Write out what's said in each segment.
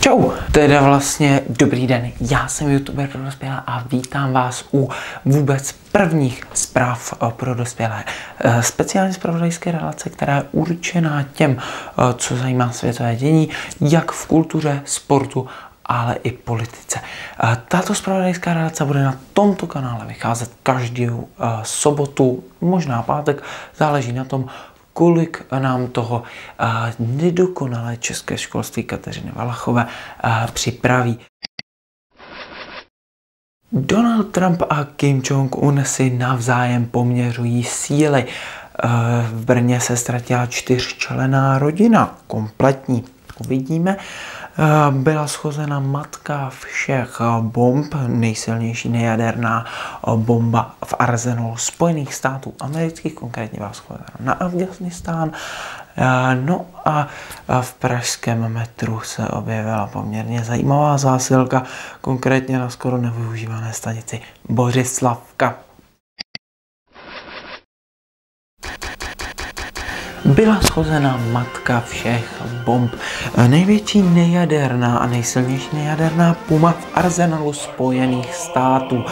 Čau, teda vlastně dobrý den, já jsem youtuber pro dospělé a vítám vás u vůbec prvních zpráv pro dospělé. Speciální zpravodajské relace, která je určená těm, co zajímá světové dění, jak v kultuře, sportu, ale i politice. Tato zpravodajská relace bude na tomto kanále vycházet každou sobotu, možná pátek, záleží na tom, kolik nám toho nedokonalé české školství Kateřiny Valachové připraví. Donald Trump a Kim Jong-un si navzájem poměřují síly. V Brně se ztratila 4členná rodina, kompletní. Uvidíme. Byla shozena matka všech bomb, nejsilnější nejaderná bomba v arzenálu Spojených států amerických, konkrétně byla shozena na Afghánistán. No a v pražském metru se objevila poměrně zajímavá zásilka, konkrétně na skoro nevyužívané stanici Bořislavka. Byla shozena matka všech bomb. Největší nejaderná a nejsilnější nejaderná puma v arzenálu Spojených států.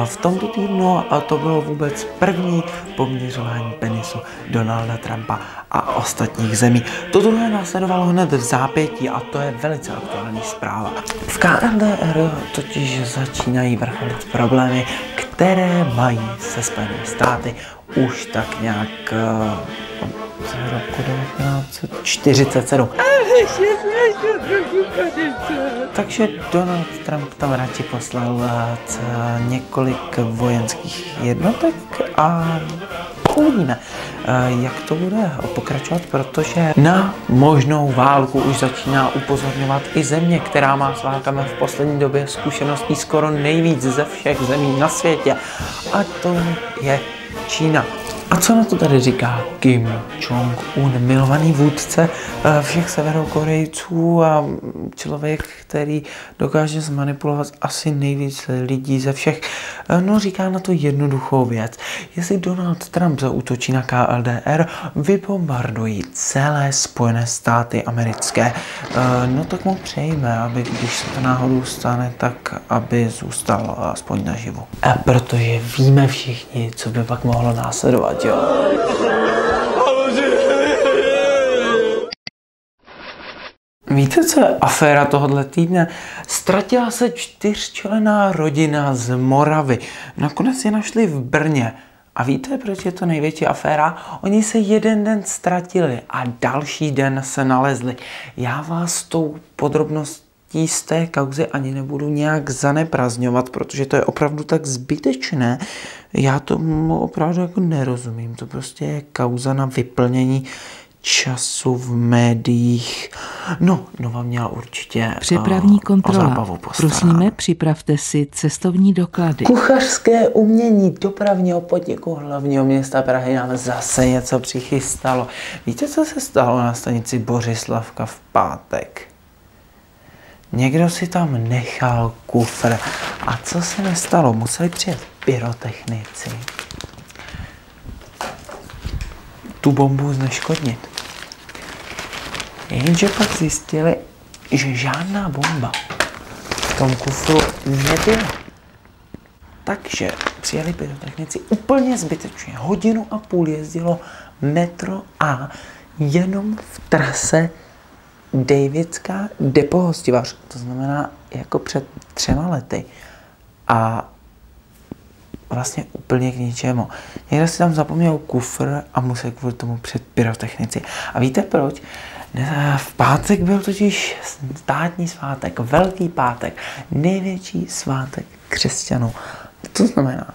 V tomto týdnu to bylo vůbec první poměřování penisu Donalda Trumpa a ostatních zemí. To druhé následovalo hned v zápětí a to je velice aktuální zpráva. V KLDR totiž začínají vrcholit problémy, které mají se Spojenými státy už tak nějak z roku 1947. Takže Donald Trump tam radši poslal několik vojenských jednotek a uvidíme, jak to bude pokračovat, protože na možnou válku už začíná upozorňovat i země, která má s válkami v poslední době zkušeností skoro nejvíc ze všech zemí na světě. A to je Čína. A co na to tady říká Kim Jong-un, milovaný vůdce všech Severokorejců a člověk, který dokáže zmanipulovat asi nejvíc lidí ze všech? No, říká na to jednoduchou věc. Jestli Donald Trump zaútočí na KLDR, vybombardují celé Spojené státy americké. No tak mu přejme, aby když se to náhodou stane, tak aby zůstal aspoň naživu. Protože víme všichni, co by pak mohlo následovat. Jo. Víte, co je aféra tohohle týdne? Ztratila se 4členná rodina z Moravy. Nakonec je našli v Brně. A víte, proč je to největší aféra? Oni se jeden den ztratili a další den se nalezli. Já vás tou podrobností z té kauzy ani nebudu nějak zaneprazňovat, protože to je opravdu tak zbytečné. Já tomu opravdu jako nerozumím. To prostě je kauza na vyplnění času v médiích. No vám měla určitě přepravní kontrola. Prosíme, připravte si cestovní doklady. Kuchařské umění dopravního podniku hlavního města Prahy nám zase něco přichystalo. Víte, co se stalo na stanici Bořislavka v pátek? Někdo si tam nechal kufr. A co se nestalo? Museli přijet pyrotechnici tu bombu zneškodnit. Jenže pak zjistili, že žádná bomba v tom kufru nebyla. Takže přijeli pyrotechnici úplně zbytečně. 1,5 hodiny jezdilo metro A jenom v trase Davidská depo Hostivař, to znamená jako před 3 lety. A vlastně úplně k ničemu. Někdo si tam zapomněl kufr a musel kvůli tomu před pyrotechnici. A víte proč? V pátek byl totiž státní svátek, Velký pátek, největší svátek křesťanů. To znamená,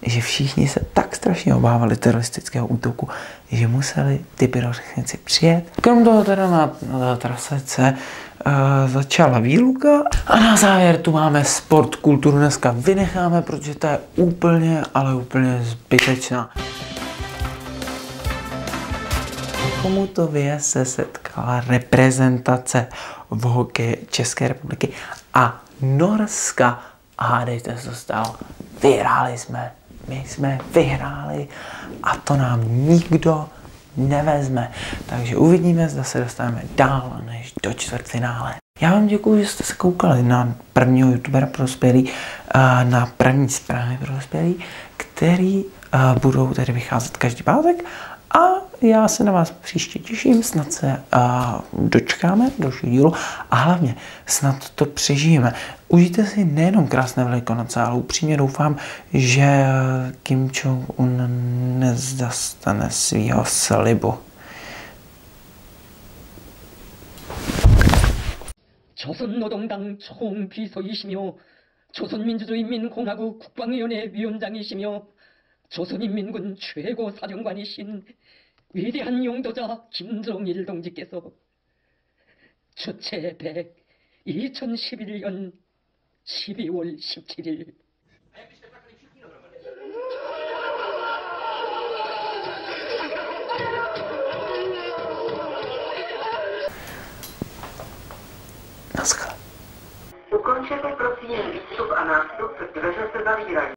že všichni se tak strašně obávali teroristického útoku, že museli ty pyrotechnici přijet. Krom toho teda na trasece začala výluka a na závěr tu máme sport, kulturu dneska vynecháme, protože to je úplně, ale úplně zbytečná. V Chomutově se setkala reprezentace v hokeji České republiky a Norska. A hádejte, co stalo. Vyhráli jsme. My jsme vyhráli a to nám nikdo nevezme. Takže uvidíme, zda se dostaneme dál než do čtvrtfinále. Já vám děkuji, že jste se koukali na prvního youtubera pro dospělý, na první zprávy pro dospělý, který budou tedy vycházet každý pátek a já se na vás příště těším, snad se dočkáme dalšího dílu a hlavně snad to přežijeme. Užijte si nejenom krásné Velikonoce, ale upřímně doufám, že Kim Jong-un nezdastane svýho slibu. 조선노동당 총비서이시며 조선민주주의인민공화국 국방위원회 위원장이시며 조선인민군 최고 사령관이신 위대한 용도자 김정일 동지께서 주체 100 2011년 12월 17일 Naschle. Ukončete prosím výstup a nástup, dveře se zavírají.